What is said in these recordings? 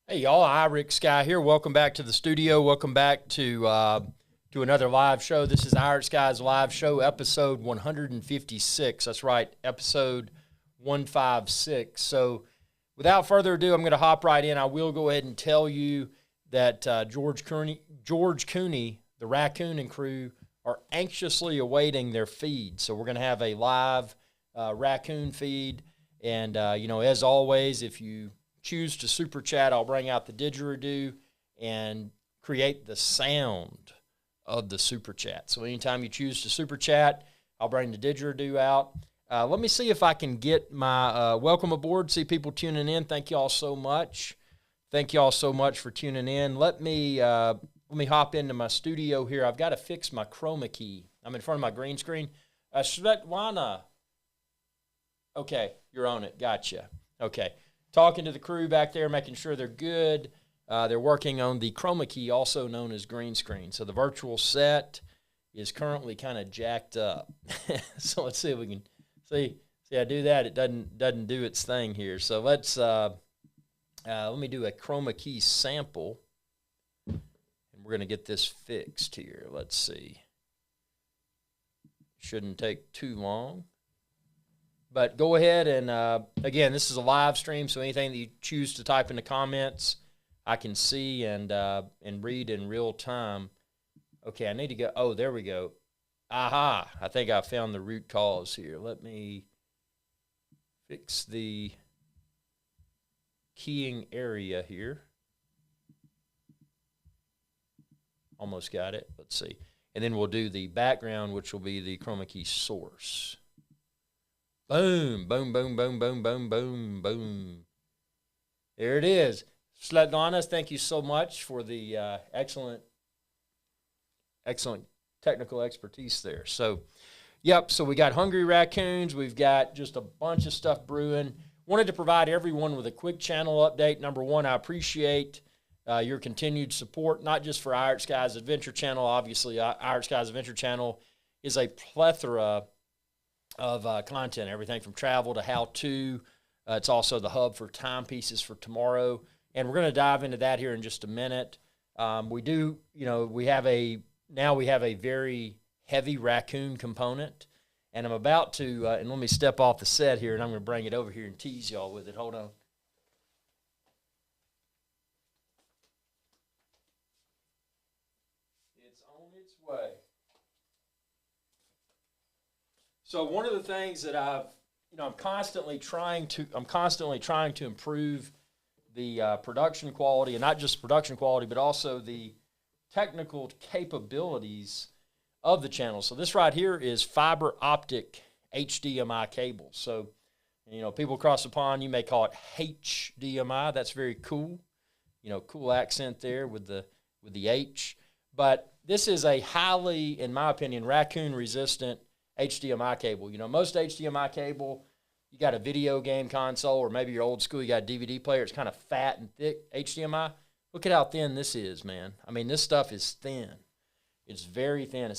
Hey y'all, IrixGuy here. Welcome back to the studio. Welcome back to another live show. This is IrixGuy's live show, episode 156. That's right, episode 156. So, without further ado, I'm going to hop right in. I will go ahead and tell you that George Cooney, the Raccoon and crew, are anxiously awaiting their feed. So we're going to have a live Raccoon feed, and as always, if you choose to super chat, I'll bring out the didgeridoo and create the sound of the super chat. So anytime you choose to super chat, I'll bring the didgeridoo out. Let me see if I can get my welcome aboard. See people tuning in. Thank you all so much. Thank you all so much for tuning in. Let me hop into my studio here. I've got to fix my chroma key. I'm in front of my green screen. Svetlana. Okay, you're on it. Gotcha. Okay. Talking to the crew back there, making sure they're good. They're working on the chroma key, also known as green screen. So the virtual set is currently kind of jacked up. So let's see if we can see I do that. It doesn't do its thing here. So let's let me do a chroma key sample, and we're gonna get this fixed here. Let's see. Shouldn't take too long. But go ahead and, again, this is a live stream, so anything that you choose to type in the comments, I can see and read in real time. Okay, I need to go. Oh, there we go. Aha, I think I found the root cause here. Let me fix the keying area here. Almost got it. Let's see. And then we'll do the background, which will be the chroma key source. Boom, boom, boom, boom, boom, boom, boom, boom. There it is. Svetlana, thank you so much for the excellent technical expertise there. So, yep, so we got Hungry Raccoons. We've got just a bunch of stuff brewing. Wanted to provide everyone with a quick channel update. Number one, I appreciate your continued support, not just for IrixGuy's Adventure Channel. Obviously, IrixGuy's Adventure Channel is a plethora of content, everything from travel to how-to. It's also the hub for timepieces for tomorrow, and we're going to dive into that here in just a minute. We have a very heavy raccoon component, and I'm about to, and let me step off the set here, and I'm going to bring it over here and tease y'all with it. Hold on. It's on its way. So one of the things that I'm constantly trying to improve the production quality, and not just production quality, but also the technical capabilities of the channel. So this right here is fiber optic HDMI cable. So, people across the pond, you may call it HDMI. That's very cool. Cool accent there with the H. But this is a highly, in my opinion, raccoon resistant HDMI cable. Most HDMI cable, you got a video game console, or maybe you're old school, you got a DVD player. It's kind of fat and thick HDMI. Look at how thin this is, man. I mean, this stuff is thin. It's very thin.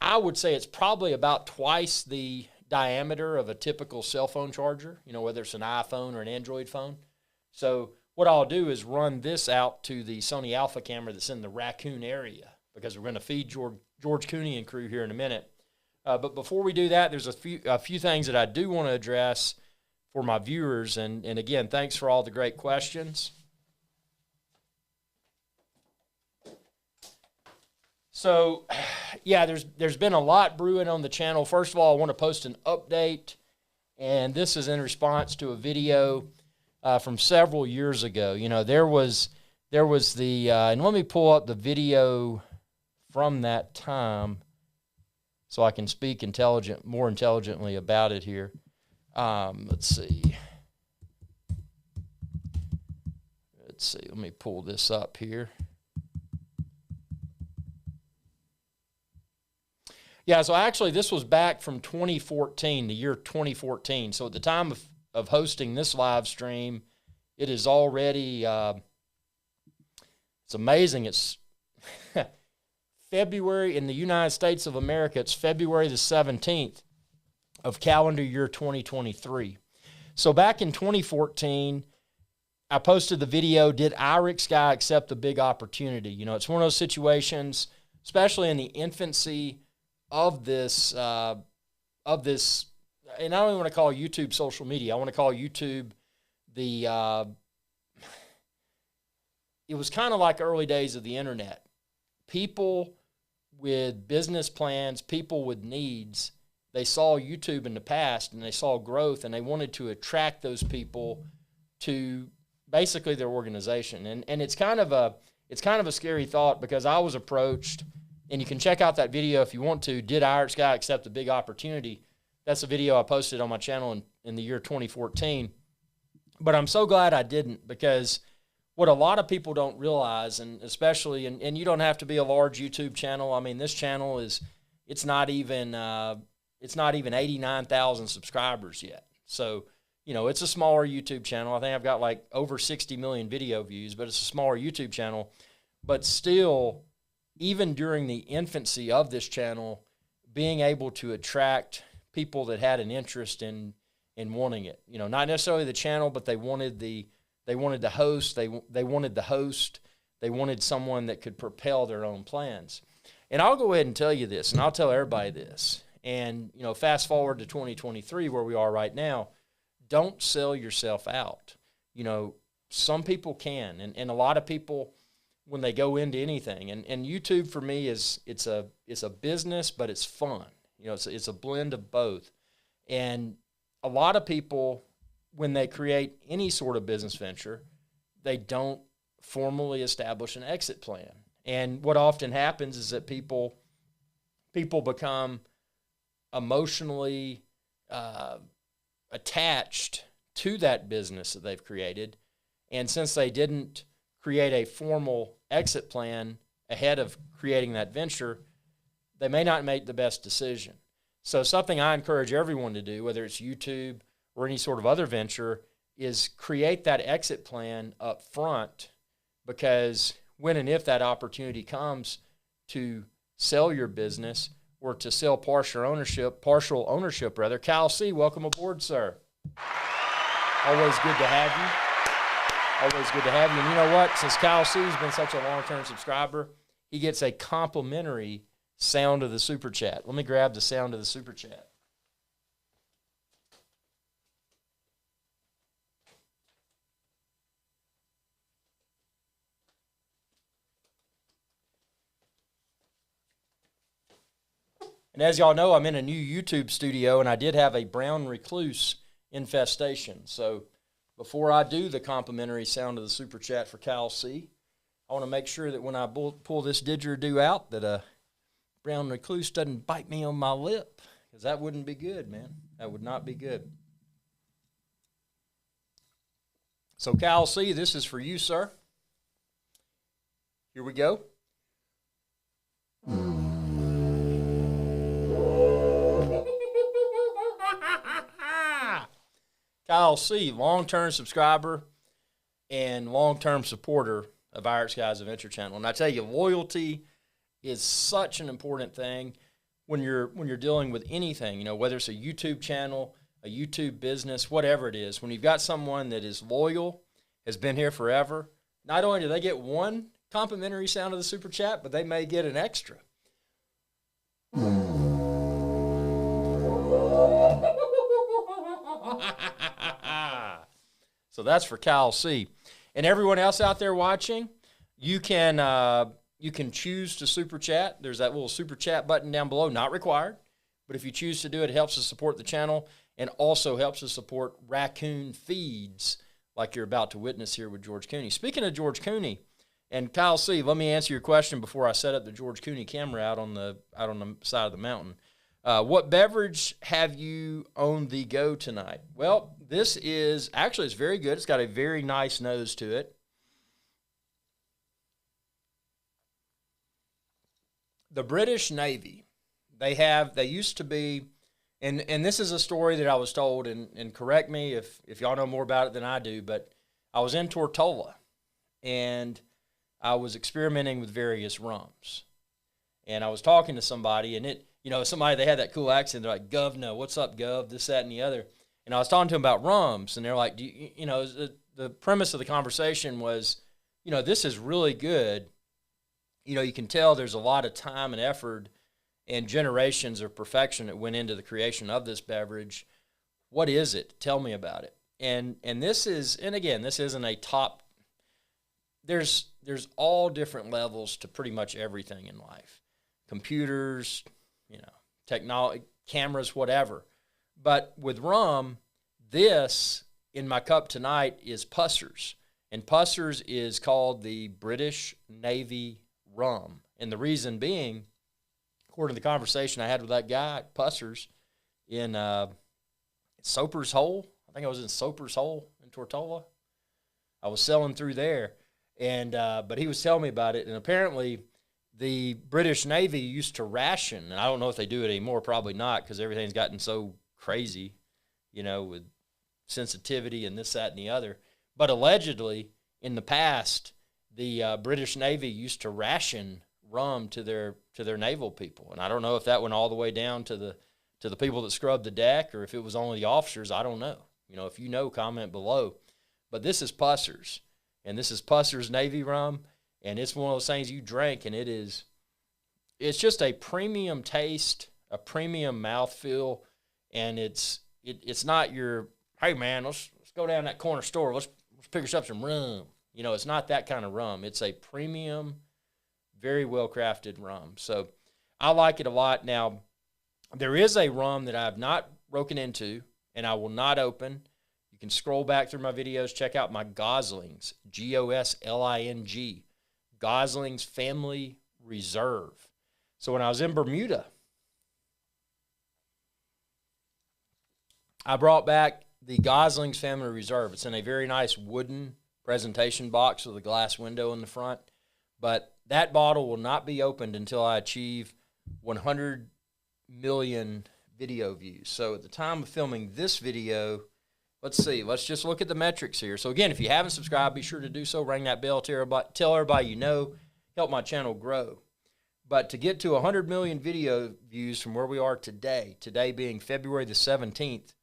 I would say it's probably about twice the diameter of a typical cell phone charger, whether it's an iPhone or an Android phone. So what I'll do is run this out to the Sony Alpha camera that's in the Raccoon area, because we're going to feed George Cooney and crew here in a minute. But before we do that, there's a few things that I do want to address for my viewers. And again, thanks for all the great questions. So, yeah, there's been a lot brewing on the channel. First of all, I want to post an update, and this is in response to a video from several years ago. There was the and let me pull up the video from that time so I can speak more intelligently about it here. Let's see. Let me pull this up here. Yeah, so actually this was back from 2014, the year 2014. So at the time of hosting this live stream, it is already, it's amazing. It's February in the United States of America. It's February the 17th of calendar year 2023. So back in 2014, I posted the video, did IrixGuy accept the big opportunity? You know, it's one of those situations, especially in the infancy of this, and I don't even want to call YouTube social media. I want to call YouTube it was kind of like early days of the internet. People with business plans, people with needs, they saw YouTube in the past and they saw growth and they wanted to attract those people to basically their organization. And it's kind of a scary thought, because I was approached, and you can check out that video if you want to. Did IrixGuy accept a big opportunity? That's a video I posted on my channel in the year 2014. But I'm so glad I didn't, because what a lot of people don't realize, and especially, and you don't have to be a large YouTube channel. I mean, this channel it's not even 89,000 subscribers yet. So, you know, it's a smaller YouTube channel. I think I've got like over 60 million video views, but it's a smaller YouTube channel. But still, even during the infancy of this channel, being able to attract people that had an interest in wanting it, you know, not necessarily the channel, but they wanted the host. They wanted the host. They wanted someone that could propel their own plans. And I'll go ahead and tell you this, and I'll tell everybody this. And, you know, fast forward to 2023, where we are right now, don't sell yourself out. You know, some people can, and a lot of people, when they go into anything, and YouTube for me it's a business, but it's fun. You know, it's a blend of both. And a lot of people, when they create any sort of business venture, they don't formally establish an exit plan. And what often happens is that people become emotionally attached to that business that they've created. And since they didn't create a formal exit plan ahead of creating that venture, they may not make the best decision. So something I encourage everyone to do, whether it's YouTube or any sort of other venture, is create that exit plan up front, because when and if that opportunity comes to sell your business or to sell partial ownership, Cal C., welcome aboard, sir. Always good to have you. Always good to have you. And you know what? Since Cal C. has been such a long-term subscriber, he gets a complimentary sound of the Super Chat. Let me grab the sound of the Super Chat. And as y'all know, I'm in a new YouTube studio, and I did have a brown recluse infestation. So before I do the complimentary sound of the Super Chat for Cal C., I want to make sure that when I pull this didgeridoo out, that a brown recluse doesn't bite me on my lip, because that wouldn't be good, man. That would not be good. So Cal C., this is for you, sir. Here we go. Kyle C., long-term subscriber and long-term supporter of IrixGuy's Adventure Channel. And I tell you, loyalty is such an important thing when you're dealing with anything, you know, whether it's a YouTube channel, a YouTube business, whatever it is. When you've got someone that is loyal, has been here forever, not only do they get one complimentary sound of the Super Chat, but they may get an extra. So that's for Cal C. And everyone else out there watching, you can choose to Super Chat. There's that little Super Chat button down below, not required. But if you choose to do it, it helps us support the channel and also helps us support raccoon feeds like you're about to witness here with George Cooney. Speaking of George Cooney and Kyle C., let me answer your question before I set up the George Cooney camera out on the side of the mountain. What beverage have you on the go tonight? Well, this is, actually it's very good. It's got a very nice nose to it. The British Navy, they used to be, and this is a story that I was told, and correct me if y'all know more about it than I do, but I was in Tortola, and I was experimenting with various rums. And I was talking to somebody, and they had that cool accent. They're like, "Governor, what's up, Gov?" This, that, and the other. And I was talking to them about rums, and they're like, the premise of the conversation was, this is really good. You can tell there's a lot of time and effort and generations of perfection that went into the creation of this beverage. What is it? Tell me about it. And this is, and again, this isn't a top. There's all different levels to pretty much everything in life. Computers, technology, cameras, whatever. But with rum, this in my cup tonight is Pussers. And Pussers is called the British Navy rum. And the reason being, according to the conversation I had with that guy at Pussers in Soper's Hole, I think I was in Soper's Hole in Tortola. I was selling through there, and but he was telling me about it. And apparently the British Navy used to ration, and I don't know if they do it anymore, probably not, because everything's gotten so crazy, with sensitivity and this, that, and the other. But allegedly, in the past, the British Navy used to ration rum to their naval people, and I don't know if that went all the way down to the people that scrubbed the deck, or if it was only the officers. I don't know. If you know, comment below. But this is Pussers, and this is Pussers Navy rum, and it's one of those things you drink, and it's just a premium taste, a premium mouthfeel, and it's not your, hey man, let's go down that corner store, let's pick us up some rum. It's not that kind of rum. It's a premium, very well crafted rum. So I like it a lot. Now, there is a rum that I have not broken into, and I will not open. You can scroll back through my videos, check out my Goslings, Gosling, Gosling's Family Reserve. So when I was in Bermuda, I brought back the Gosling's Family Reserve. It's in a very nice wooden presentation box with a glass window in the front. But that bottle will not be opened until I achieve 100 million video views. So at the time of filming this video, let's see. Let's just look at the metrics here. So again, if you haven't subscribed, be sure to do so. Ring that bell. Tell everybody you know. Help my channel grow. But to get to 100 million video views from where we are today being February the 17th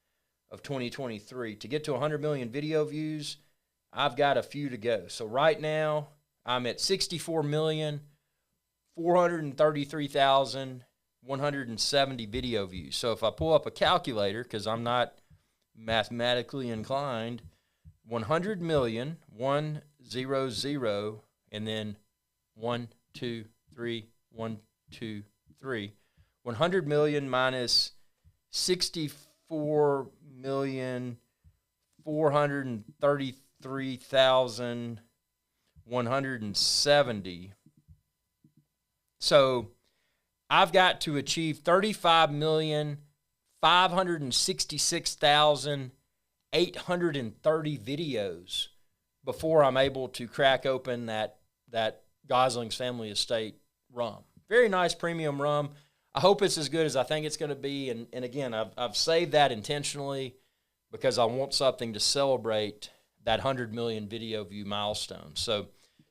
of 2023, to get to 100 million video views, I've got a few to go. So right now, I'm at 64,433,170 video views. So if I pull up a calculator, because I'm not mathematically inclined, 100 million, 100, and then 1, 2, 3, 1, 2, 3. 100 million minus 64,433,170. So I've got to achieve 35,566,830 videos before I'm able to crack open that Gosling's Family Estate rum. Very nice premium rum. I hope it's as good as I think it's going to be. And again, I've saved that intentionally because I want something to celebrate that 100 million video view milestone. So,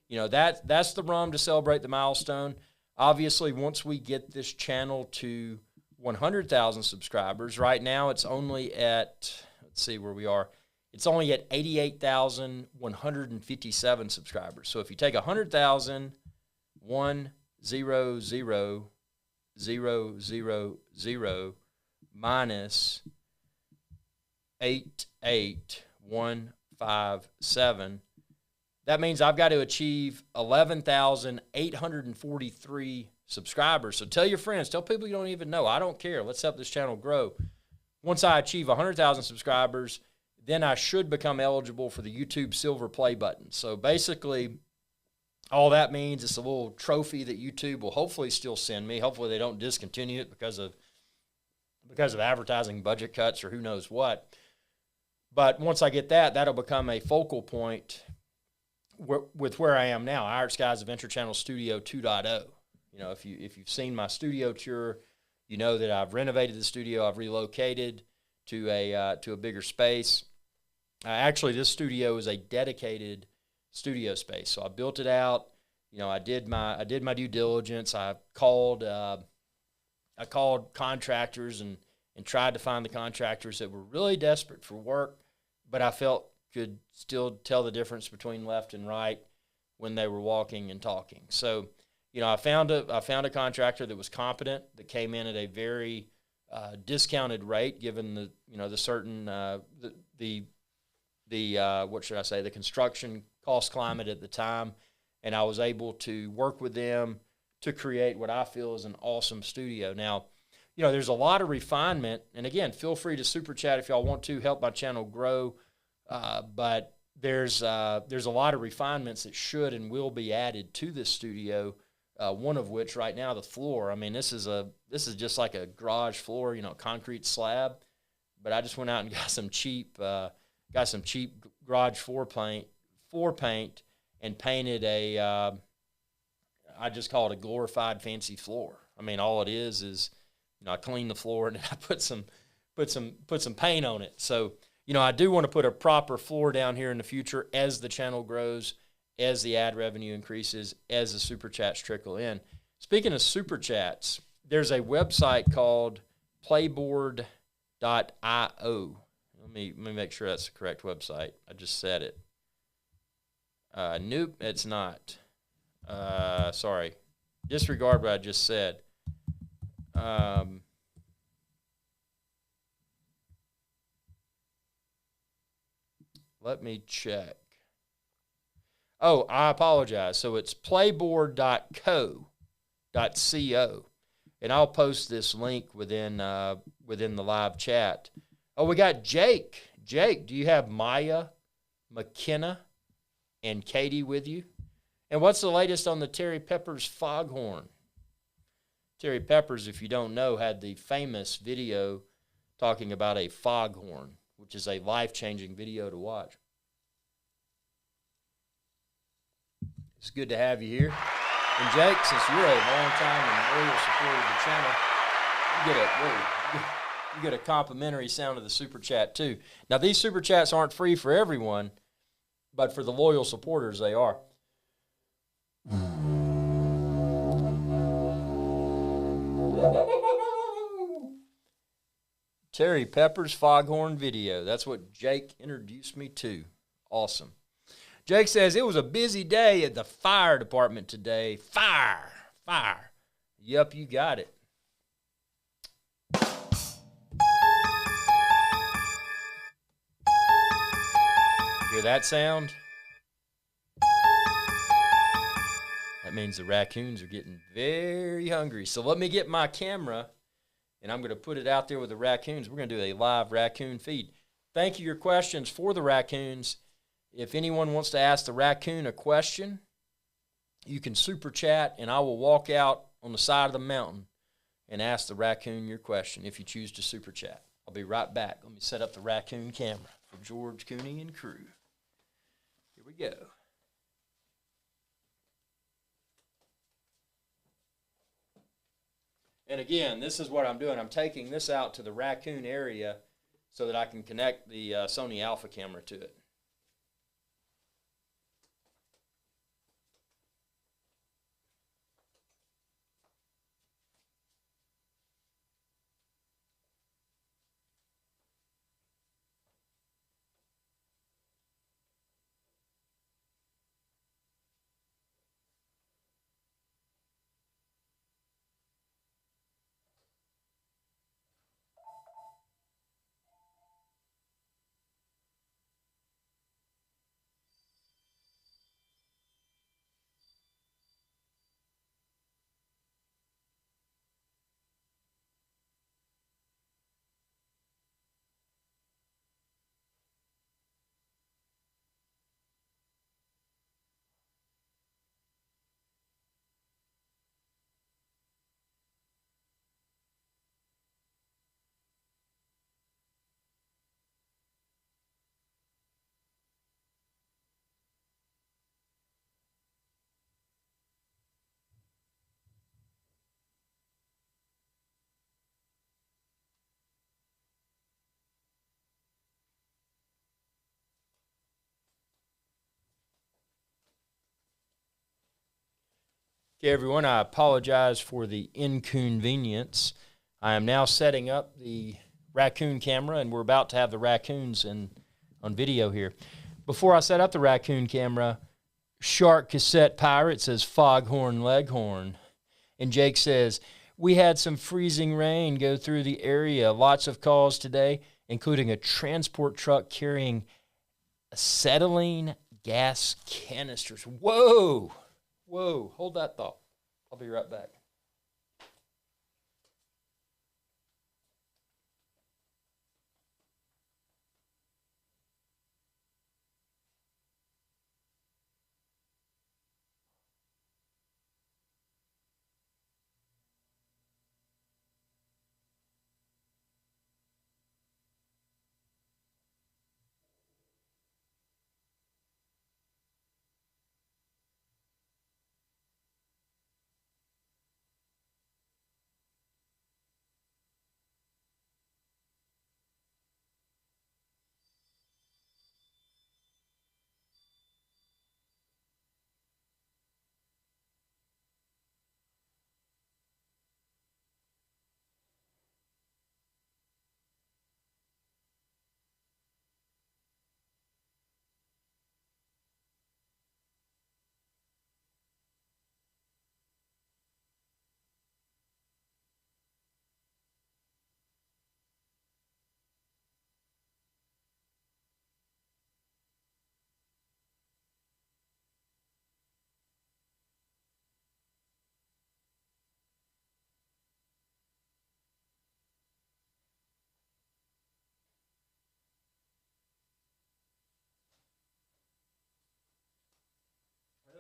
that's the rum to celebrate the milestone. Obviously, once we get this channel to 100,000 subscribers, right now it's only at, let's see where we are. It's only at 88,157 subscribers. So if you take 100,000, 100,000 minus 88,157, that means I've got to achieve 11,843 subscribers. So tell your friends, tell people you don't even know. I don't care. Let's help this channel grow. Once I achieve 100,000 subscribers, then I should become eligible for the YouTube Silver Play button. So basically, all that means is a little trophy that YouTube will hopefully still send me. Hopefully they don't discontinue it because of advertising budget cuts or who knows what. But once I get that, that'll become a focal point with where I am now, IrixGuy's Adventure Channel Studio 2.0. If you've seen my studio tour, you know that I've renovated the studio. I've relocated to a bigger space. Actually, this studio is a dedicated studio space. So I built it out. I did my due diligence. I called contractors and and tried to find the contractors that were really desperate for work, but I felt could still tell the difference between left and right when they were walking and talking. So, I found a contractor that was competent, that came in at a very discounted rate, given the certain what should I say, the construction cost climate at the time, and I was able to work with them to create what I feel is an awesome studio. Now, there's a lot of refinement, and again, feel free to super chat if y'all want to help my channel grow. But there's a lot of refinements that should and will be added to this studio. One of which right now, the floor. I mean, this is just like a garage floor, concrete slab. But I just went out and got some cheap garage floor paint, and painted I just call it a glorified fancy floor. I mean, all it is I clean the floor and then I put some paint on it. So, I do want to put a proper floor down here in the future as the channel grows, as the ad revenue increases, as the super chats trickle in. Speaking of super chats, there's a website called playboard.io. Let me make sure that's the correct website. I just said it. Nope, it's not. Sorry. Disregard what I just said. Let me check. Oh, I apologize. So it's playboard.co.co. And I'll post this link within the live chat. Oh, we got Jake. Jake, do you have Maya, McKenna, and Katie with you? And what's the latest on the Terry Peppers foghorn? Terry Peppers, if you don't know, had the famous video talking about a foghorn, which is a life-changing video to watch. It's good to have you here. And Jake, since you're a long-time and loyal supporter of the channel, you get a complimentary sound of the super chat too. Now, these super chats aren't free for everyone, but for the loyal supporters, they are. Terry Peppers foghorn video. That's what Jake introduced me to. Awesome. Jake says, it was a busy day at the fire department today. Fire. Yep, you got it. Hear that sound? That means the raccoons are getting very hungry. So let me get my camera, and I'm going to put it out there with the raccoons. We're going to do a live raccoon feed. Thank you, your questions for the raccoons. If anyone wants to ask the raccoon a question, you can super chat, and I will walk out on the side of the mountain and ask the raccoon your question if you choose to super chat. I'll be right back. Let me set up the raccoon camera for George Cooney and crew. Here we go. And again, this is what I'm doing. I'm taking this out to the raccoon area so that I can connect the Sony Alpha camera to it. Okay, everyone, I apologize for the inconvenience. I am now setting up the raccoon camera, and we're about to have the raccoons on video here. Before I set up the raccoon camera, Shark Cassette Pirate says Foghorn Leghorn. And Jake says, we had some freezing rain go through the area. Lots of calls today, including a transport truck carrying acetylene gas canisters. Whoa! Whoa, hold that thought. I'll be right back.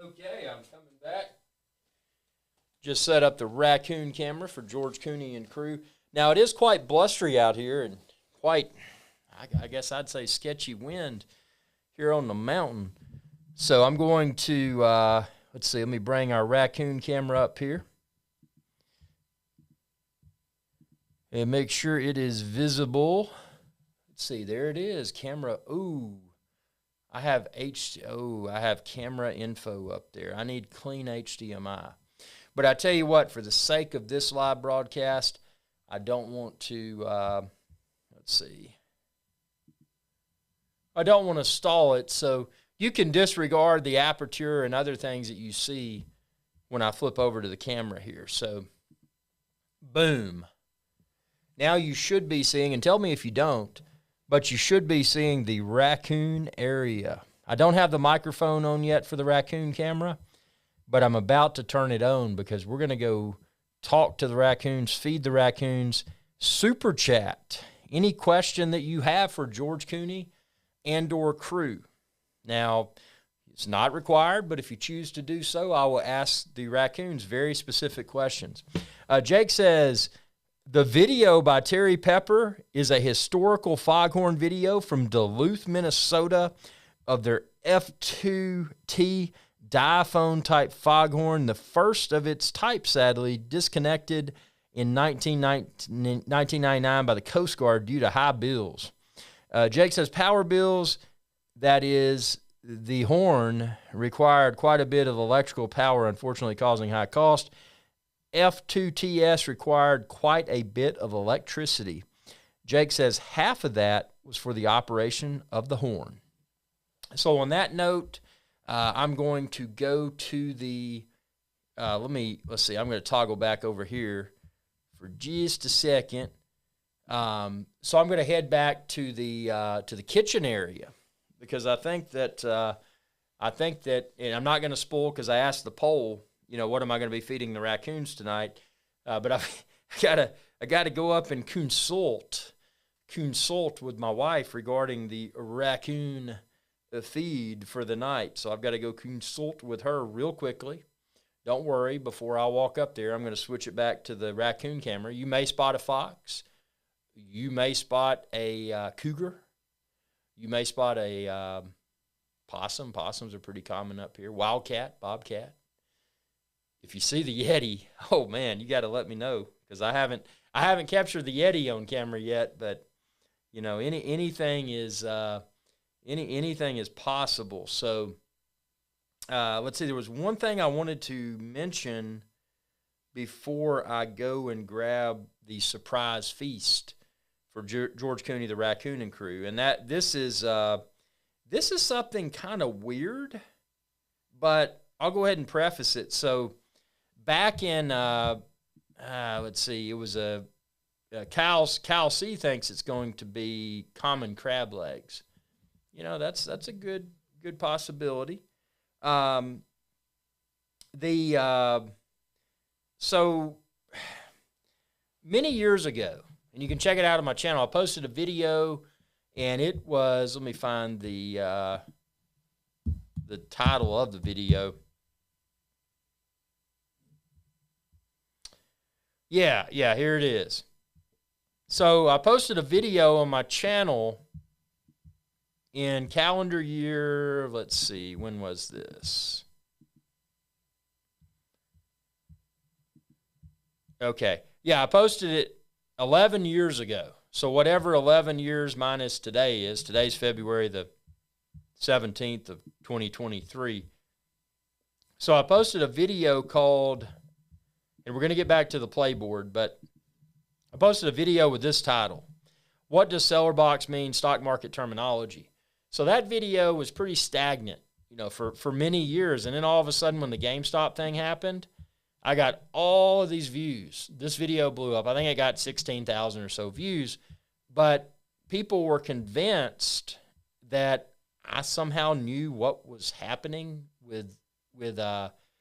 Okay, I'm coming back. Just set up the raccoon camera for George Cooney and crew. Now, it is quite blustery out here and quite, I guess I'd say, sketchy wind here on the mountain. So I'm going to, let's see, let me bring our raccoon camera up here. And make sure it is visible. Let's see, there it is, camera. Ooh. I have camera info up there. I need clean HDMI. But I tell you what, for the sake of this live broadcast, I don't want to, let's see. I don't want to stall it, so you can disregard the aperture and other things that you see when I flip over to the camera here. So, boom. Now you should be seeing, and tell me if you don't, but you should be seeing the raccoon area. I don't have the microphone on yet for the raccoon camera, but I'm about to turn it on because we're going to go talk to the raccoons, feed the raccoons, super chat. Any question that you have for George Cooney and or crew. Now, it's not required, but if you choose to do so, I will ask the raccoons very specific questions. Jake says, the video by Terry Pepper is a historical foghorn video from Duluth, Minnesota, of their F2T diaphone type foghorn, the first of its type, sadly, disconnected in 1999 by the Coast Guard due to high bills. Jake says power bills, that is, the horn required quite a bit of electrical power, unfortunately causing high cost. F2TS required quite a bit of electricity. Jake says half of that was for the operation of the horn. So on that note, I'm going to go to the, let's see, I'm going to toggle back over here for just a second. So I'm going to head back to the kitchen area because I think that, and I'm not going to spoil because I asked the poll, what am I going to be feeding the raccoons tonight? But I got to go up and consult with my wife regarding the raccoon feed for the night. So I've got to go consult with her real quickly. Don't worry, before I walk up there, I'm going to switch it back to the raccoon camera. You may spot a fox. You may spot a cougar. You may spot a possum. Possums are pretty common up here. Wildcat, bobcat. If you see the Yeti, oh man, you got to let me know because I haven't captured the Yeti on camera yet. But anything is anything is possible. So let's see. There was one thing I wanted to mention before I go and grab the surprise feast for George Cooney, the Raccoon and Crew. And this is something kind of weird, but I'll go ahead and preface it. So back in, let's see, it was Cal C thinks it's going to be common crab legs. That's a good possibility. So many years ago, and you can check it out on my channel, I posted a video, and it was, let me find the title of the video. Yeah, here it is. So I posted a video on my channel in calendar year, let's see, when was this? Okay. Yeah, I posted it 11 years ago. So whatever 11 years minus today is, today's February the 17th of 2023. So I posted a video called, and we're going to get back to the playboard, but I posted a video with this title: What does seller box mean? Stock market terminology. So that video was pretty stagnant, for many years. And then all of a sudden when the GameStop thing happened, I got all of these views. This video blew up. I think it got 16,000 or so views. But people were convinced that I somehow knew what was happening with GameStop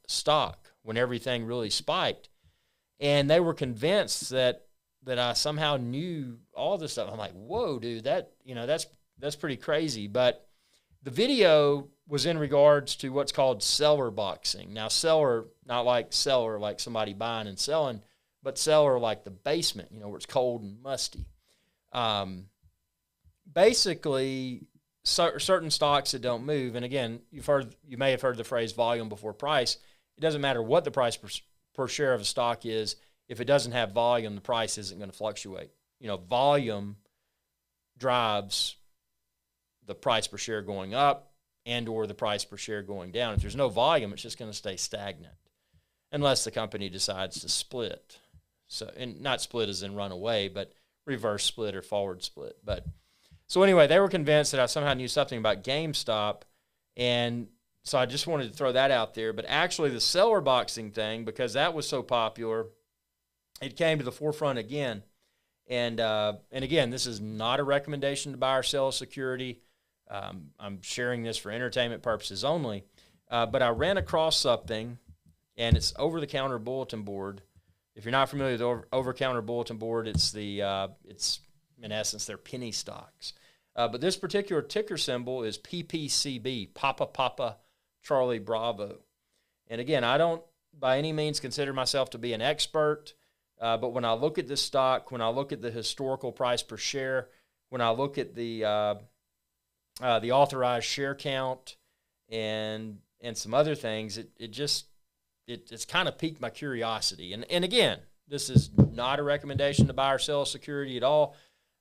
stock when everything really spiked. And they were convinced that I somehow knew all this stuff. I'm like, whoa, dude, that's pretty crazy. But the video was in regards to what's called seller boxing. Now, seller, not like seller, like somebody buying and selling, but seller like the basement, where it's cold and musty. Basically, certain stocks that don't move, and again, you may have heard the phrase volume before price. It doesn't matter what the price per share of a stock is. If it doesn't have volume, the price isn't going to fluctuate. Volume drives the price per share going up and or the price per share going down. If there's no volume, it's just going to stay stagnant unless the company decides to split. So, and not split as in run away, but reverse split or forward split. So anyway, they were convinced that I somehow knew something about GameStop, and so I just wanted to throw that out there. But actually the seller boxing thing, because that was so popular, it came to the forefront again. And again, this is not a recommendation to buy or sell a security. I'm sharing this for entertainment purposes only. But I ran across something, and it's over-the-counter bulletin board. If you're not familiar with the over-the-counter bulletin board, it's in essence, they're penny stocks. But this particular ticker symbol is PPCB, Papa Charlie Bravo. And again, I don't by any means consider myself to be an expert. But when I look at this stock, when I look at the historical price per share, when I look at the authorized share count and some other things, it's kind of piqued my curiosity. And again, this is not a recommendation to buy or sell a security at all.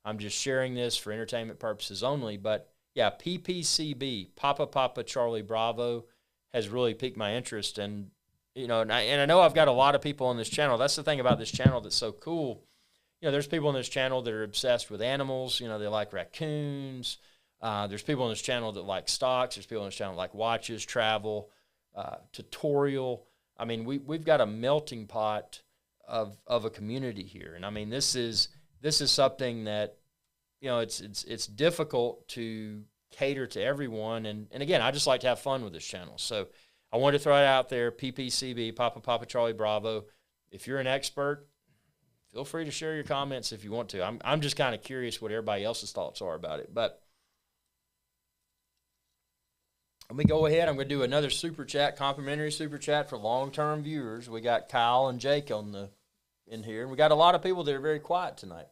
I'm just sharing this for entertainment purposes only. But yeah, PPCB, Papa Charlie Bravo, has really piqued my interest. And and I know I've got a lot of people on this channel. That's the thing about this channel that's so cool. There's people on this channel that are obsessed with animals. They like raccoons. There's people on this channel that like stocks. There's people on this channel that like watches, travel, tutorial. I mean, we've got a melting pot of a community here. And I mean, this is something that, it's difficult to cater to everyone. And again, I just like to have fun with this channel. So I wanted to throw it out there, PPCB, Papa Charlie Bravo. If you're an expert, feel free to share your comments if you want to. I'm just kind of curious what everybody else's thoughts are about it. But let me go ahead. I'm going to do another super chat, complimentary super chat for long-term viewers. We got Kyle and Jake in here, and we got a lot of people that are very quiet tonight.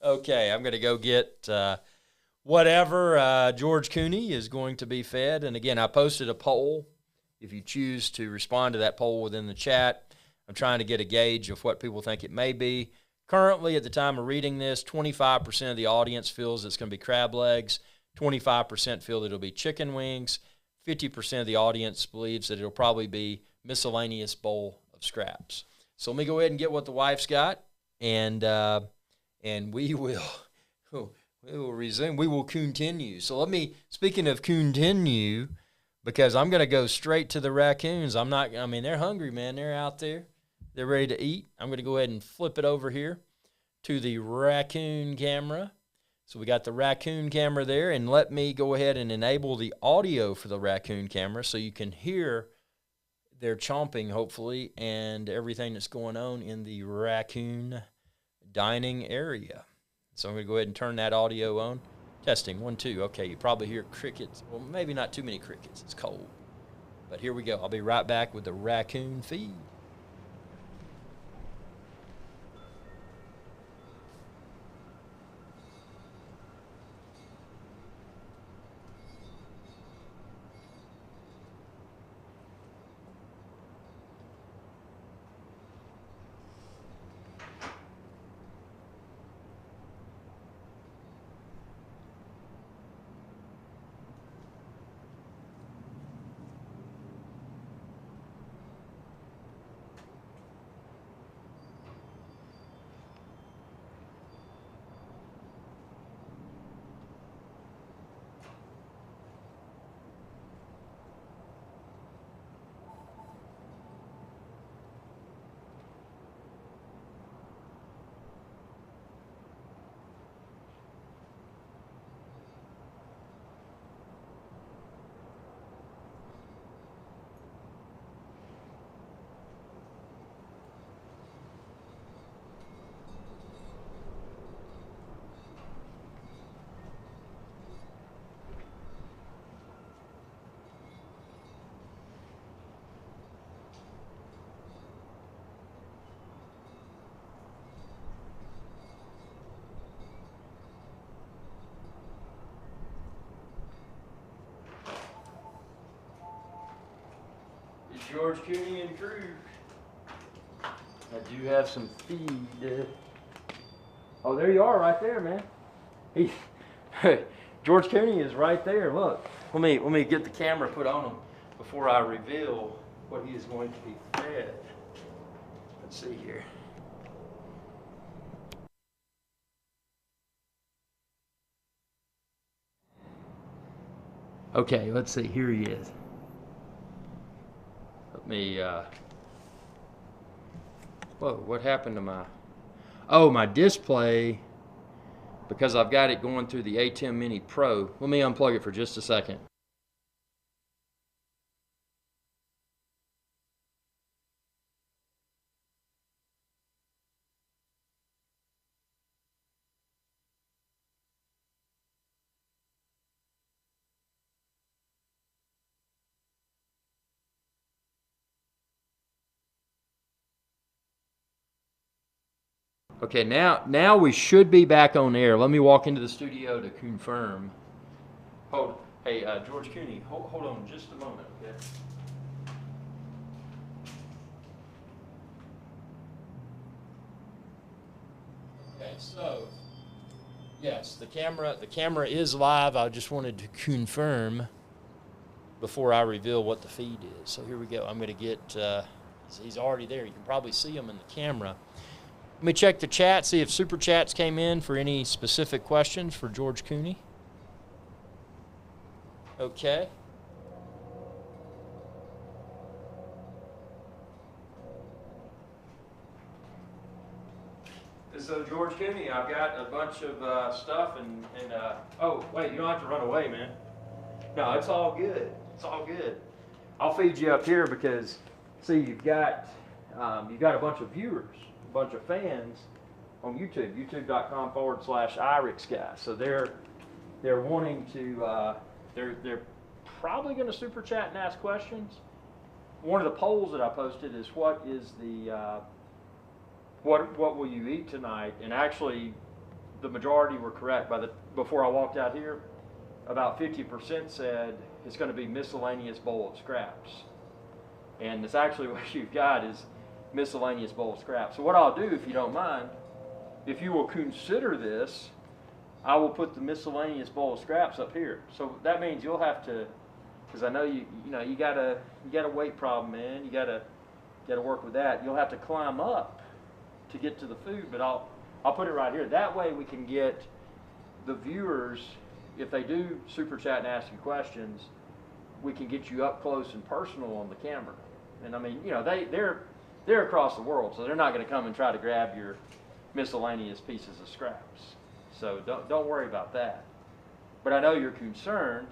Okay, I'm going to go get whatever George Cooney is going to be fed. And again, I posted a poll. If you choose to respond to that poll within the chat, I'm trying to get a gauge of what people think it may be. Currently, at the time of reading this, 25% of the audience feels it's going to be crab legs. 25% feel that it'll be chicken wings. 50% of the audience believes that it'll probably be miscellaneous bowl of scraps. So let me go ahead and get what the wife's got, and we will resume. We will continue. So speaking of continue, because I'm going to go straight to the raccoons. They're hungry, man. They're out there. They're ready to eat. I'm going to go ahead and flip it over here to the raccoon camera. So we got the raccoon camera there, and let me go ahead and enable the audio for the raccoon camera so you can hear their chomping, hopefully, and everything that's going on in the raccoon dining area. So I'm going to go ahead and turn that audio on. Testing, 1, 2. Okay, you probably hear crickets. Well, maybe not too many crickets. It's cold. But here we go. I'll be right back with the raccoon feed. George Cooney and crew. I do have some feed. Oh, there you are, right there, man. George Cooney is right there. Look, let me get the camera put on him before I reveal what he is going to be fed. Let's see here. Okay, let's see. Here he is. Whoa, what happened to my display, because I've got it going through the ATEM Mini Pro. Let me unplug it for just a second. Okay, now we should be back on air. Let me walk into the studio to confirm. Hey, George Cooney, hold on just a moment, okay? Okay, so yes, the camera is live. I just wanted to confirm before I reveal what the feed is. So here we go. I'm going to get. He's already there. You can probably see him in the camera. Let me check the chat, see if super chats came in for any specific questions for George Cooney. Okay. So George Cooney, I've got a bunch of stuff and oh wait, you don't have to run away, man. No, it's all good. It's all good. I'll feed you up here because see you've got a bunch of viewers. Bunch of fans on YouTube, youtube.com/IrixGuy's. So they're wanting to they're probably going to super chat and ask questions. One of the polls that I posted is what is the what will you eat tonight? And actually, the majority were correct. Before I walked out here, about 50% said it's going to be miscellaneous bowl of scraps, and it's actually what you've got is miscellaneous bowl of scraps. So what I'll do, if you don't mind, if you will consider this I will put the miscellaneous bowl of scraps up here. So that means you'll have to, because I know you got a weight problem, man. You got to work with that. You'll have to climb up to get to the food, but I'll put it right here. That way we can get the viewers, if they do super chat and ask you questions, we can get you up close and personal on the camera. And I mean, they're across the world, so they're not going to come and try to grab your miscellaneous pieces of scraps. So don't worry about that. But I know you're concerned,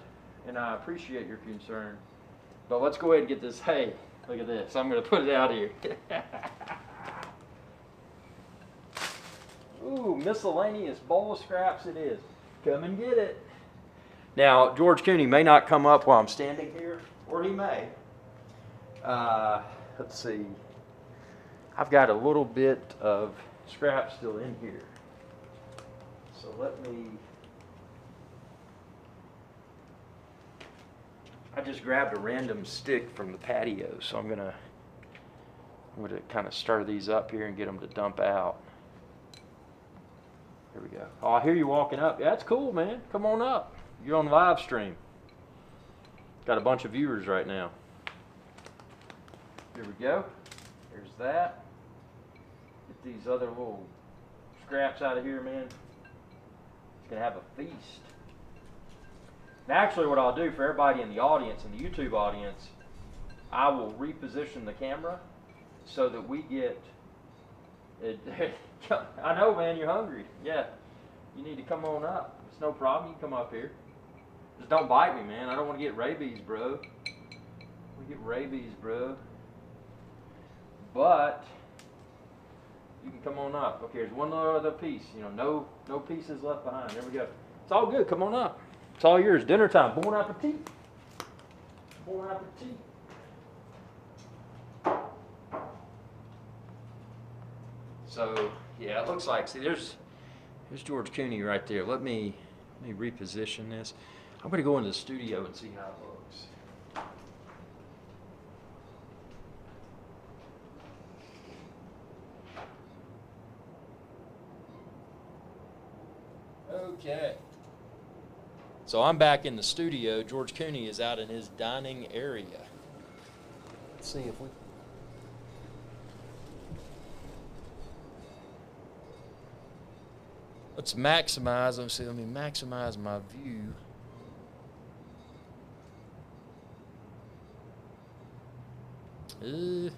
and I appreciate your concern. But let's go ahead and get this. Hey, look at this. I'm going to put it out here. Ooh, miscellaneous bowl of scraps it is. Come and get it. Now, George Cooney may not come up while I'm standing here, or he may. Let's see. I've got a little bit of scrap still in here. So I just grabbed a random stick from the patio, so I'm gonna kind of stir these up here and get them to dump out. Here we go. Oh, I hear you walking up. Yeah, that's cool, man. Come on up. You're on live stream. Got a bunch of viewers right now. Here we go. There's that. Get these other little scraps out of here, man. It's going to have a feast. Now, actually, what I'll do for everybody in the audience, in the YouTube audience, I will reposition the camera so that we get it. I know, man, you're hungry. Yeah, you need to come on up. It's no problem. You can come up here. Just don't bite me, man. I don't want to get rabies, bro. We get rabies, bro. But you can come on up. Okay, there's one other piece. No pieces left behind. There we go. It's all good. Come on up. It's all yours. Dinner time. Bon appetit. Bon appetit. So yeah, it looks like. See, there's George Cooney right there. Let me reposition this. I'm going to go into the studio and see how it looks. Okay. So I'm back in the studio. George Cooney is out in his dining area. Let's see if we... Let's maximize. Let me maximize my view. Okay,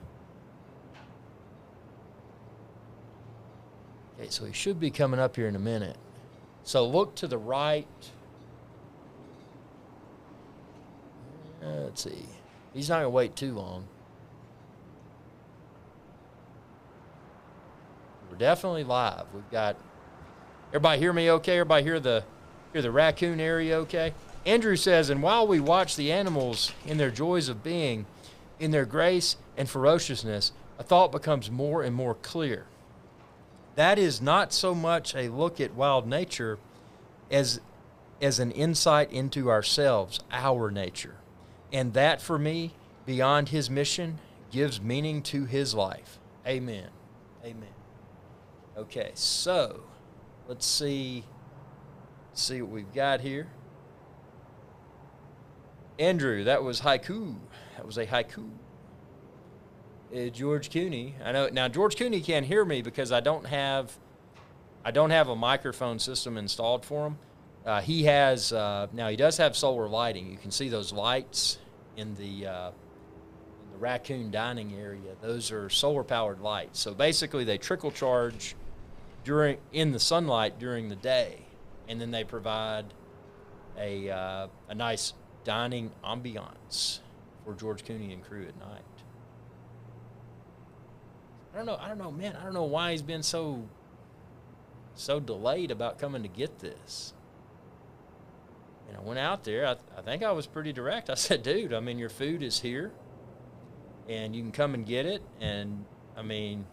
so he should be coming up here in a minute. So look to the right. Let's see. He's not going to wait too long. We're definitely live. We've got... Everybody hear me okay? Everybody hear the raccoon area okay? Andrew says, and while we watch the animals in their joys of being, in their grace and ferociousness, a thought becomes more and more clear. That is not so much a look at wild nature as an insight into ourselves, our nature. And that, for me, beyond his mission, gives meaning to his life. Amen. Amen. Okay, so let's see what we've got here. Andrew, that was haiku. That was a haiku. George Cooney. I know now George Cooney can't hear me because I don't have a microphone system installed for him. He has now he does have solar lighting. You can see those lights in the raccoon dining area. Those are solar powered lights. So basically they trickle charge in the sunlight during the day, and then they provide a nice dining ambiance for George Cooney and crew at night. I don't know, man. I don't know why he's been so delayed about coming to get this. And I went out there. I think I was pretty direct. I said, dude, I mean, your food is here, and you can come and get it. And, I mean,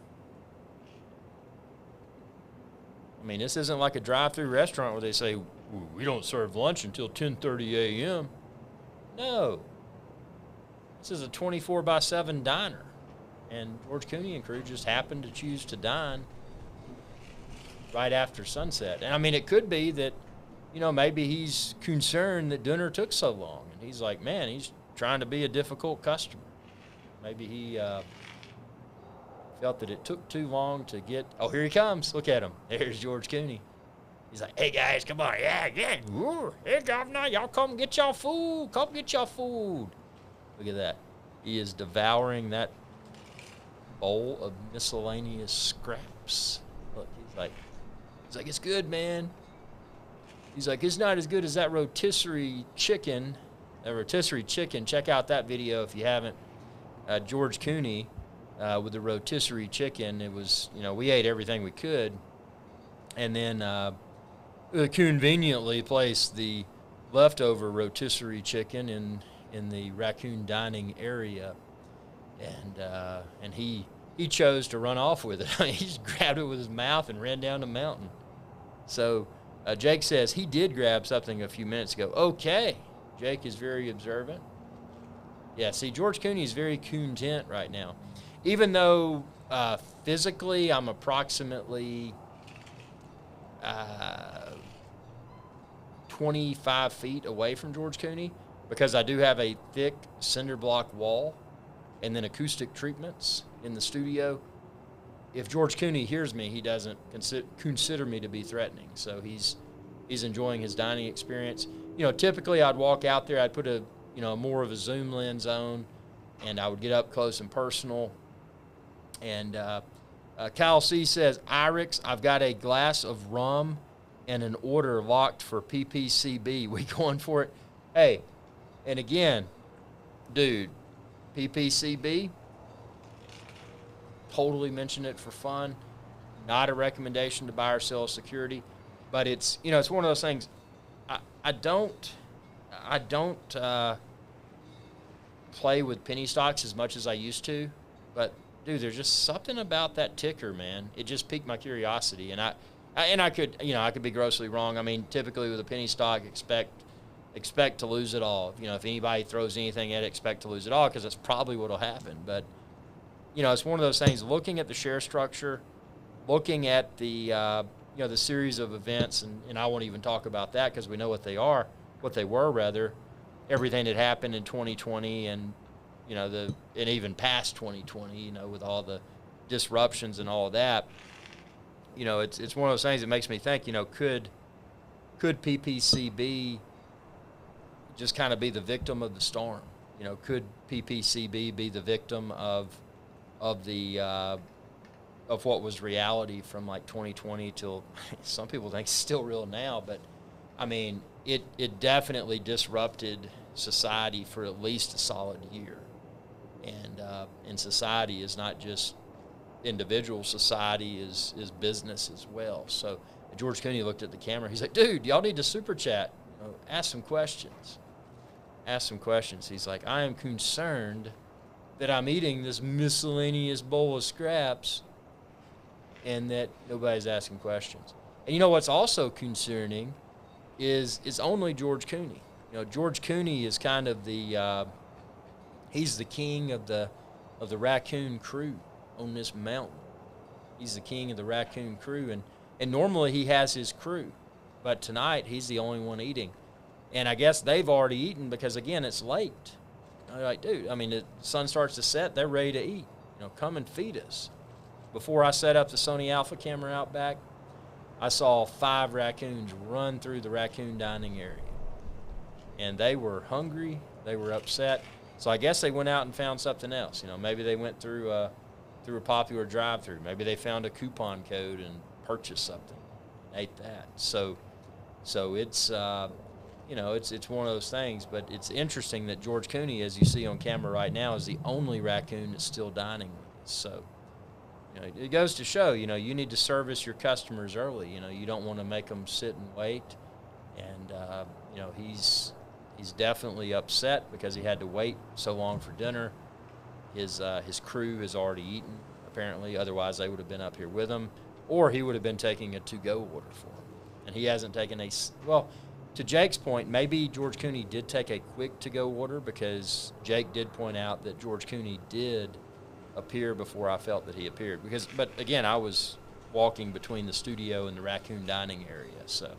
this isn't like a drive-through restaurant where they say, we don't serve lunch until 10:30 a.m. No. This is a 24/7 diner. And George Cooney and crew just happened to choose to dine right after sunset. And, I mean, it could be that maybe he's concerned that dinner took so long. And he's like, man, he's trying to be a difficult customer. Maybe he felt that it took too long to get. Oh, here he comes. Look at him. There's George Cooney. He's like, hey, guys, come on. Yeah. Ooh, hey, governor, y'all come get y'all food. Come get y'all food. Look at that. He is devouring that bowl of miscellaneous scraps. Look, he's like, it's good, man. He's like, it's not as good as that rotisserie chicken. Check out that video if you haven't. George Cooney with the rotisserie chicken. It was, we ate everything we could. And then conveniently placed the leftover rotisserie chicken in the raccoon dining area. And he chose to run off with it. He just grabbed it with his mouth and ran down the mountain. So Jake says he did grab something a few minutes ago. Okay. Jake is very observant. Yeah, see, George Cooney is very content right now. Even though physically I'm approximately 25 feet away from George Cooney, because I do have a thick cinder block wall and then acoustic treatments in the studio. If George Cooney hears me, he doesn't consider me to be threatening. So he's enjoying his dining experience. Typically I'd walk out there, I'd put a more of a zoom lens on, and I would get up close and personal. And Kyle C says, Irix, I've got a glass of rum and an order locked for PPCB. We going for it? Hey, and again, dude, PPCB, totally mention it for fun. Not a recommendation to buy or sell security, but it's it's one of those things. I don't play with penny stocks as much as I used to, but dude, there's just something about that ticker, man. It just piqued my curiosity, and I could be grossly wrong. I mean, typically with a penny stock, expect to lose it all. If anybody throws anything at it, expect to lose it all, because that's probably what will happen. But it's one of those things. Looking at the share structure, looking at the the series of events, and I won't even talk about that because we know what they were. Everything that happened in 2020 and and even past 2020, with all the disruptions and all of that. It's one of those things that makes me think, could PPCB just kind of be the victim of the storm? Could PPCB be the victim of what was reality from like 2020 till some people think it's still real now, but I mean, it definitely disrupted society for at least a solid year. And society is not just individual, society is business as well. So George Cooney looked at the camera. He's like, dude, y'all need to super chat. Ask some questions. He's like, I am concerned that I'm eating this miscellaneous bowl of scraps and that nobody's asking questions. And what's also concerning is it's only George Cooney. George Cooney is kind of he's the king of the raccoon crew on this mountain. He's the king of the raccoon crew, and normally he has his crew, but tonight he's the only one eating. And I guess they've already eaten because, again, it's late. I'm like, dude, I mean, the sun starts to set, they're ready to eat. Come and feed us. Before I set up the Sony Alpha camera out back, I saw 5 raccoons run through the raccoon dining area. And they were hungry, they were upset. So I guess they went out and found something else. Maybe they went through a popular drive-through. Maybe they found a coupon code and purchased something, and ate that. So it's it's one of those things. But it's interesting that George Cooney, as you see on camera right now, is the only raccoon that's still dining with us. So it goes to show, you need to service your customers early. You don't want to make them sit and wait. And he's definitely upset because he had to wait so long for dinner. His crew has already eaten, apparently. Otherwise, they would have been up here with him, or he would have been taking a to-go order for him. And he hasn't taken well, to Jake's point, maybe George Cooney did take a quick to-go order, because Jake did point out that George Cooney did appear before I felt that he appeared. But again, I was walking between the studio and the raccoon dining area, so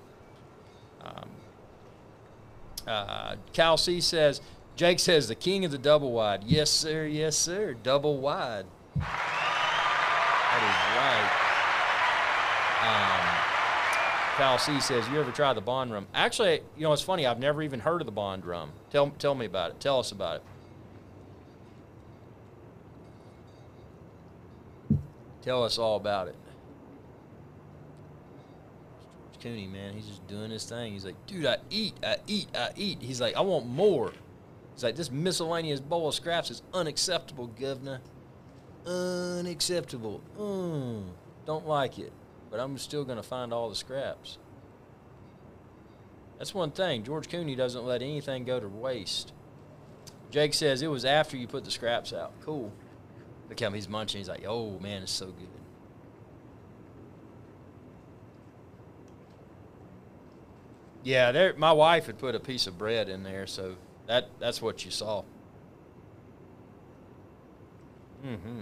Cal C says, Jake says, the king of the double wide. Yes, sir. Yes, sir. Double wide. That is right. Cal C says, you ever tried the Bond rum? Actually, you know, it's funny. I've never even heard of the Bond rum. Tell me about it. Tell us about it. Tell us all about it. George Cooney, man, he's just doing his thing. He's like, dude, I eat. He's like, I want more. He's like, this miscellaneous bowl of scraps is unacceptable, governor. Unacceptable. Don't like it. But I'm still going to find all the scraps. That's one thing. George Cooney doesn't let anything go to waste. Jake says, it was after you put the scraps out. Cool. Look how he's munching. He's like, oh, man, it's so good. Yeah, my wife had put a piece of bread in there, so that's what you saw. Mm-hmm.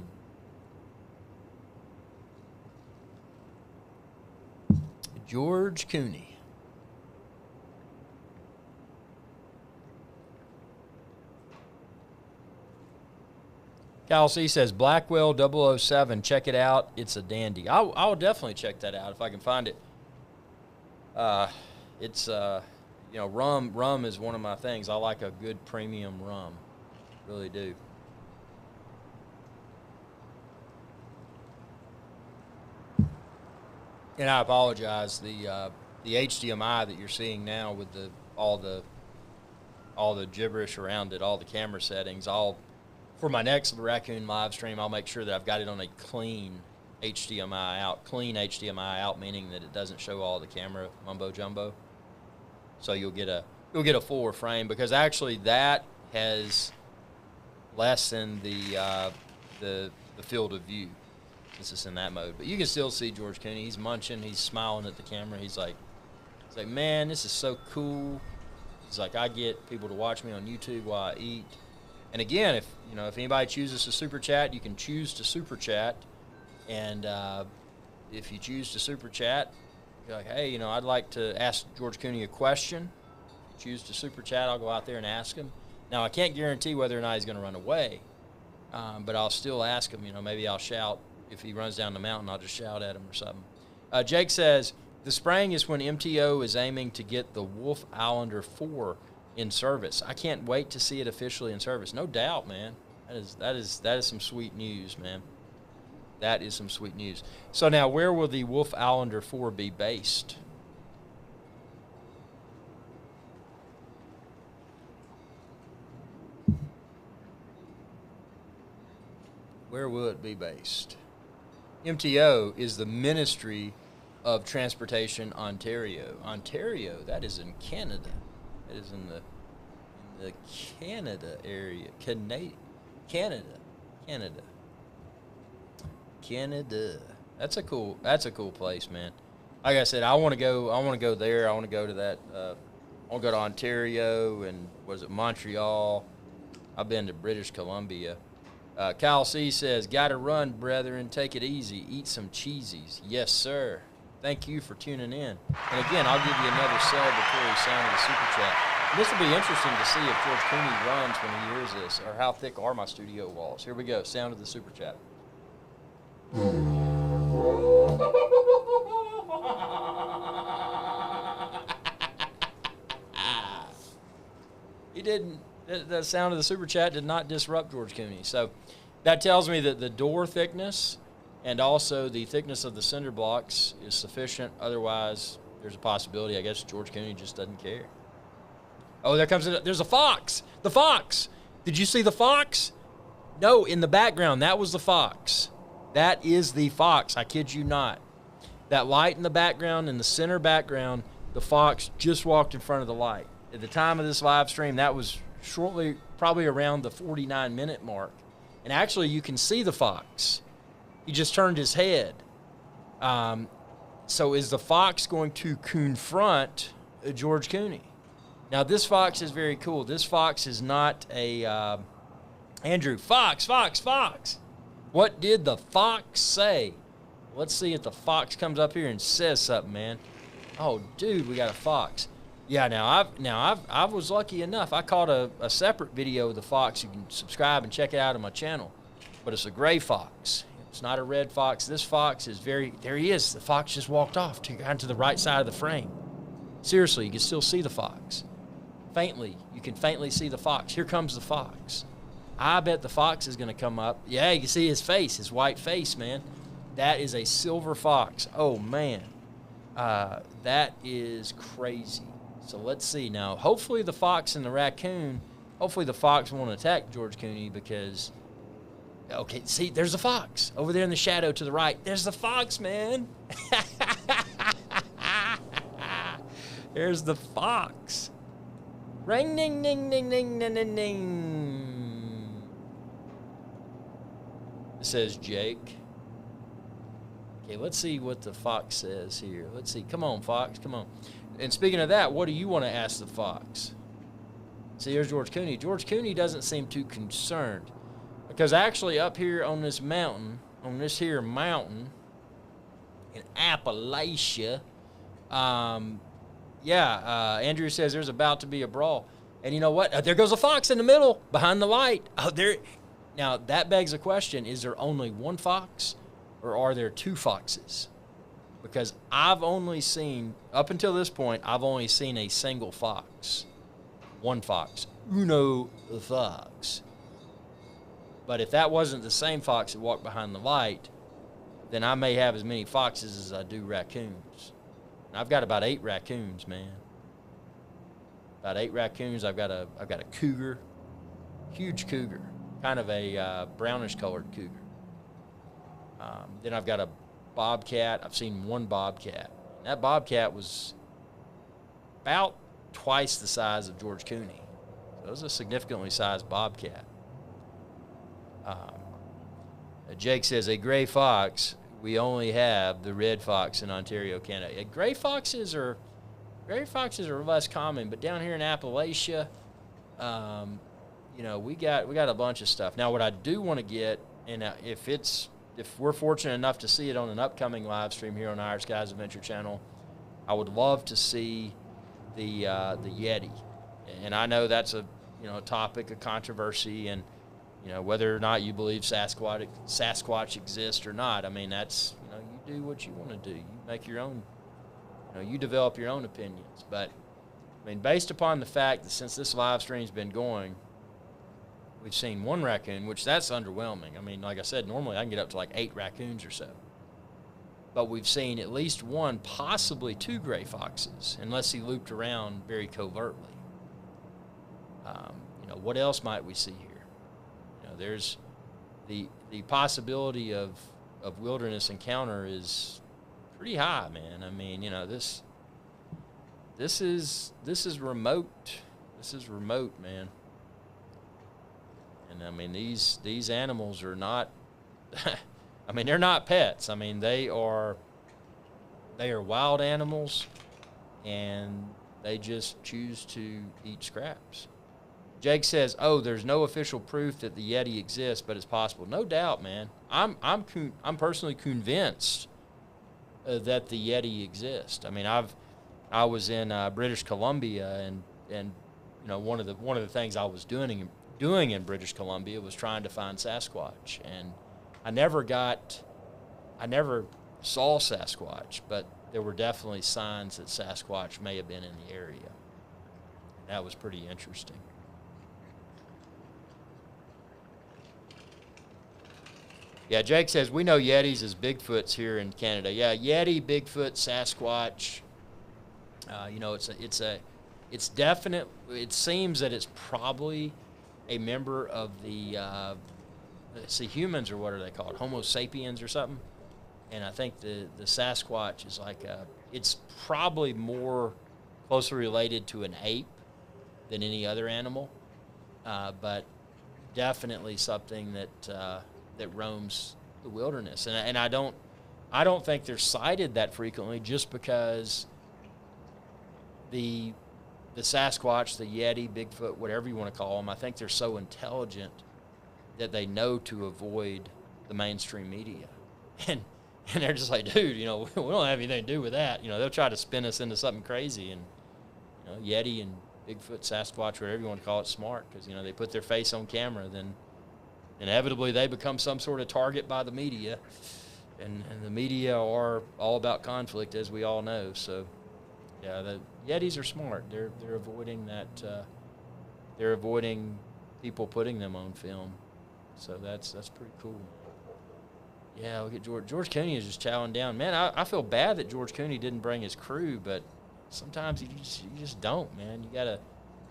George Cooney. Cal C says, Blackwell 007, check it out. It's a dandy. I'll definitely check that out if I can find it. It's, you know, rum is one of my things. I like a good premium rum. Really do. And I apologize. The HDMI that you're seeing now with all the gibberish around it, all the camera settings, for my next Raccoon live stream, I'll make sure that I've got it on a clean HDMI out. Clean HDMI out, meaning that it doesn't show all the camera mumbo jumbo. So you'll get a fuller frame, because actually that has lessened the field of view since it's in that mode. But you can still see George Cooney. He's munching. He's smiling at the camera. He's like, man, this is so cool. He's like, I get people to watch me on YouTube while I eat. And again, if anybody chooses to super chat, you can choose to super chat. And if you choose to super chat, you're like, hey, I'd like to ask George Cooney a question. If you choose to super chat, I'll go out there and ask him. Now, I can't guarantee whether or not he's going to run away, but I'll still ask him. Maybe I'll shout. If he runs down the mountain, I'll just shout at him or something. Jake says, the spraying is when MTO is aiming to get the Wolf Islander 4 in service. I can't wait to see it officially in service. No doubt, man. That is some sweet news, man. That is some sweet news. So now, where will the Wolf Islander 4 be based? Where will it be based? MTO is the Ministry of Transportation Ontario. Ontario, that is in Canada. That is in the Canada area. Canada. That's a cool place, man. Like I said, I want to go there. I want to go to that. I want to go to Ontario and Montreal. I've been to British Columbia. Kyle C says, "Gotta run, brethren. Take it easy. Eat some cheesies." Yes, sir. Thank you for tuning in. And again, I'll give you another celebratory sound of the super chat. This will be interesting to see if George Cooney runs when he hears this, or how thick are my studio walls. Here we go. Sound of the super chat. He didn't. The sound of the super chat did not disrupt George Cooney. So that tells me that the door thickness and also the thickness of the cinder blocks is sufficient. Otherwise, there's a possibility, I guess, George Cooney just doesn't care. Oh, there's a fox. The fox. Did you see the fox? No, in the background, that was the fox. That is the fox. I kid you not. That light in the background, in the center background, the fox just walked in front of the light. At the time of this live stream, that was shortly, probably around the 49-minute mark. And actually, you can see the fox. He just turned his head. So is the fox going to confront George Cooney? Now, this fox is very cool. This fox is not a Andrew. Fox. What did the fox say? Let's see if the fox comes up here and says something, man. Oh, dude, we got a fox. Yeah, I was lucky enough. I caught a separate video of the fox. You can subscribe and check it out on my channel. But it's a gray fox. It's not a red fox. This fox is there he is. The fox just walked off to the right side of the frame. Seriously, you can still see the fox. Faintly, you can faintly see the fox. Here comes the fox. I bet the fox is going to come up. Yeah, you can see his face, his white face, man. That is a silver fox. Oh, man. That is crazy. So let's see now. Hopefully the fox and the raccoon, hopefully the fox won't attack George Cooney because, okay, see, there's the fox over there in the shadow to the right. There's the fox, man. There's the fox. Ring, ding, ding, ding, ding, ding, ding, ding. It says Jake. Okay, let's see what the fox says here. Let's see. Come on, fox. Come on. And speaking of that, what do you want to ask the fox? See, here's George Cooney. George Cooney doesn't seem too concerned because actually up here on this mountain, in Appalachia, Andrew says there's about to be a brawl. And you know what? There goes a fox in the middle behind the light. Oh, there. Now, that begs a question. Is there only one fox or are there two foxes? Because I've only seen, up until this point, I've only seen a single fox. One fox. Uno the fox. But if that wasn't the same fox that walked behind the light, then I may have as many foxes as I do raccoons. And I've got about 8 raccoons, man. About 8 raccoons. I've got a cougar, huge cougar, kind of a brownish-colored cougar. Then I've got a bobcat. I've seen one bobcat. And that bobcat was about twice the size of George Cooney. So it was a significantly sized bobcat. Jake says, a gray fox. We only have the red fox in Ontario, Canada. Gray foxes are less common, but down here in Appalachia, we got a bunch of stuff. Now, what I do want to get, and if we're fortunate enough to see it on an upcoming live stream here on IrixGuy's Adventure Channel, I would love to see the Yeti. And I know that's a topic of controversy, and whether or not you believe Sasquatch exists or not. I mean, that's you do what you want to do. You make your own. You develop your own opinions. But I mean, based upon the fact that since this live stream's been going, we've seen one raccoon, which that's underwhelming. I mean, like I said, normally I can get up to like 8 raccoons or so. But we've seen at least one, possibly 2 gray foxes, unless he looped around very covertly. What else might we see here? There's the possibility of wilderness encounter is pretty high, man. I mean, this is remote. This is remote, man. And I mean, these animals are not. I mean, they're not pets. I mean, they are wild animals, and they just choose to eat scraps. Jake says, "Oh, there's no official proof that the Yeti exists, but it's possible." No doubt, man. I'm personally convinced that the Yeti exists. I mean, I was in British Columbia, and one of the things I was doing in British Columbia was trying to find Sasquatch, and I never saw Sasquatch, but there were definitely signs that Sasquatch may have been in the area. That was pretty interesting. Yeah, Jake says, we know Yetis as Bigfoots here in Canada. Yeah, Yeti, Bigfoot, Sasquatch. It's definite. It seems that it's probably a member of the, humans, or what are they called? Homo sapiens or something. And I think the Sasquatch is it's probably more closely related to an ape than any other animal. But definitely something that roams the wilderness, and I don't think they're sighted that frequently, just because the Sasquatch, the Yeti, Bigfoot, whatever you want to call them, I think they're so intelligent that they know to avoid the mainstream media, and they're just like, dude, we don't have anything to do with that. They'll try to spin us into something crazy, and Yeti and Bigfoot, Sasquatch, whatever you want to call it, smart because, they put their face on camera, then inevitably they become some sort of target by the media. And the media are all about conflict, as we all know. So, yeah, the Yetis are smart. They're avoiding that. They're avoiding people putting them on film. So that's pretty cool. Yeah, look at George. George Cooney is just chowing down. Man, I feel bad that George Cooney didn't bring his crew, but sometimes you just don't, man. You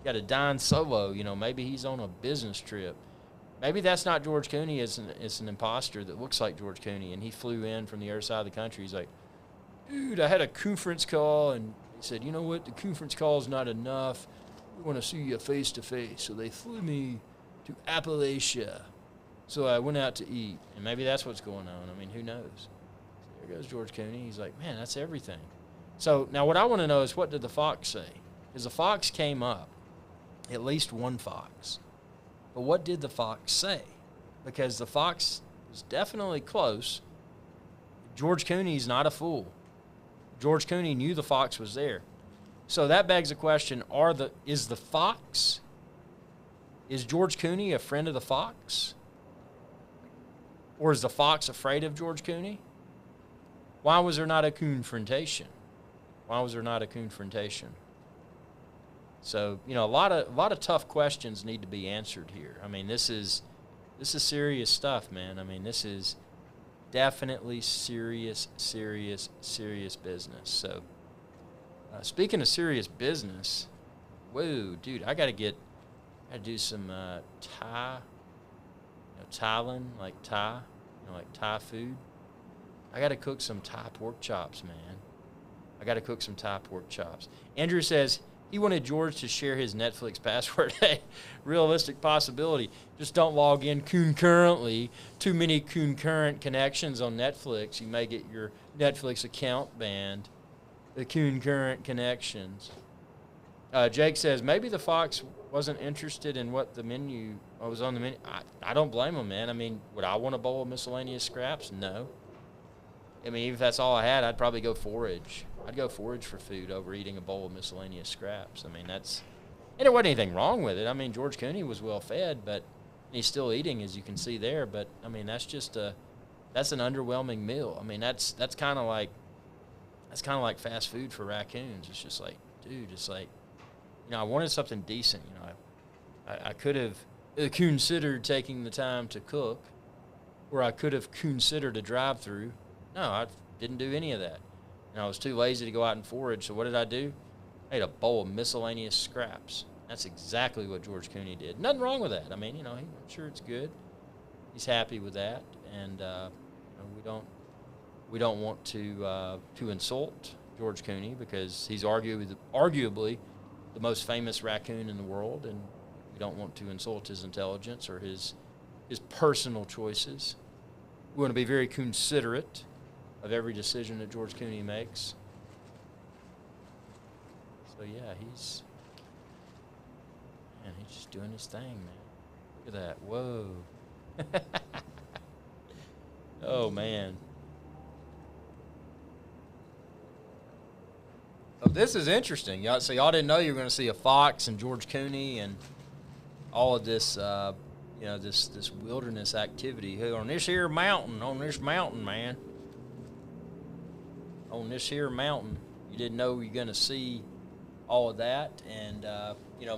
gotta dine solo. Maybe he's on a business trip. Maybe that's not George Cooney. It's an imposter that looks like George Cooney, and he flew in from the other side of the country. He's like, dude, I had a conference call, and he said, you know what, the conference call is not enough. We want to see you face to face. So they flew me to Appalachia. So I went out to eat, and maybe that's what's going on. I mean, who knows? So there goes George Cooney. He's like, man, that's everything. So now what I want to know is, what did the fox say? Because the fox came up, at least one fox. But what did the fox say? Because the fox was definitely close. George Cooney's not a fool. George Cooney knew the fox was there. So that begs the question, is George Cooney a friend of the fox? Or is the fox afraid of George Cooney? Why was there not a confrontation? So, a lot of tough questions need to be answered here. I mean, this is serious stuff, man. I mean, this is definitely serious business. So, speaking of serious business, whoa, dude, I gotta do some Thailand, like Thai, like Thai food. I gotta cook some Thai pork chops, man. Andrew says he wanted George to share his Netflix password. Hey, realistic possibility. Just don't log in concurrently. Too many concurrent connections on Netflix. You may get your Netflix account banned. The concurrent connections. Jake says maybe the fox wasn't interested in what was on the menu. I don't blame him, man. I mean, would I want a bowl of miscellaneous scraps? No. I mean, even if that's all I had, I'd probably go forage. I'd go forage for food over eating a bowl of miscellaneous scraps. I mean, and there wasn't anything wrong with it. I mean, George Cooney was well fed, but he's still eating, as you can see there. But I mean, that's an underwhelming meal. I mean, that's kind of like fast food for raccoons. It's just like, dude, I wanted something decent. I could have considered taking the time to cook, or I could have considered a drive-through. No, I didn't do any of that. I was too lazy to go out and forage, so what did I do? I ate a bowl of miscellaneous scraps. That's exactly what George Cooney did. Nothing wrong with that. I mean, I'm sure it's good. He's happy with that, and we don't want to insult George Cooney because he's arguably the most famous raccoon in the world, and we don't want to insult his intelligence or his personal choices. We want to be very considerate of every decision that George Cooney makes. So yeah, he's just doing his thing, man. Look at that. Whoa. Oh man. Oh, this is interesting. Y'all didn't know you were going to see a fox and George Cooney and all of this this wilderness activity here on this here mountain, man. On this here mountain, you didn't know you're going to see all of that. And,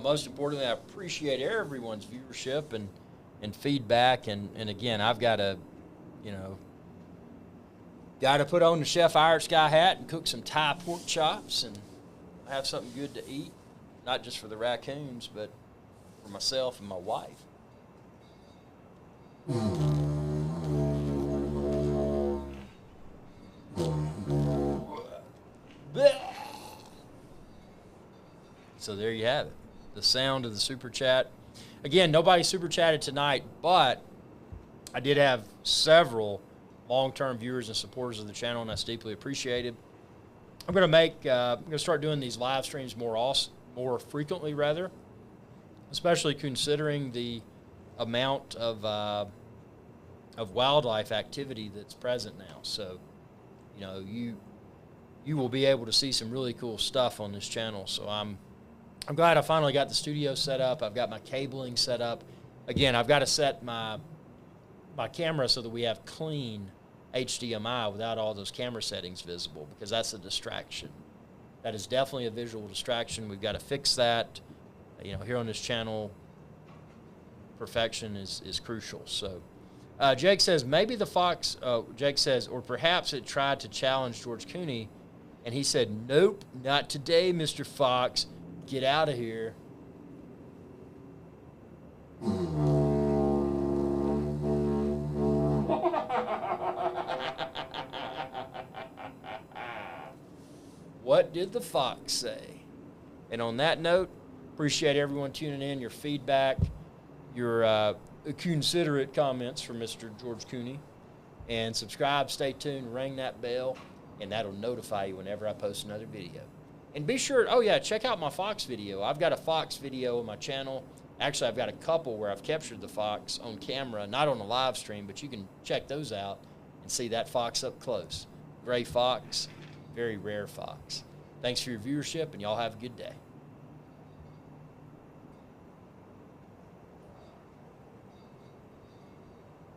most importantly, I appreciate everyone's viewership and feedback. And again, I've got to put on the Chef IrixGuy hat and cook some Thai pork chops and have something good to eat, not just for the raccoons, but for myself and my wife. So there you have it, the sound of the super chat. Again, nobody super chatted tonight, but I did have several long-term viewers and supporters of the channel, and that's deeply appreciated. I'm going to start doing these live streams more frequently, especially considering the amount of wildlife activity that's present now. So, you will be able to see some really cool stuff on this channel. So I'm I'm glad I finally got the studio set up. I've got my cabling set up. Again, I've got to set my camera so that we have clean HDMI without all those camera settings visible, because that's a distraction. That is definitely a visual distraction. We've got to fix that. You know, here on this channel, perfection is crucial. So Jake says, maybe the Fox, Jake says, or perhaps it tried to challenge George Cooney, and he said, nope, not today, Mr. Fox. Get out of here. What did the Fox say? And on that note, appreciate everyone tuning in, your feedback, your considerate comments from Mr. George Cooney. And subscribe, stay tuned, ring that bell, and that'll notify you whenever I post another video. And be sure, oh yeah, check out my Fox video. I've got a Fox video on my channel. Actually, I've got a couple where I've captured the Fox on camera, not on a live stream, but you can check those out and see that Fox up close. Gray Fox, very rare Fox. Thanks for your viewership, and y'all have a good day.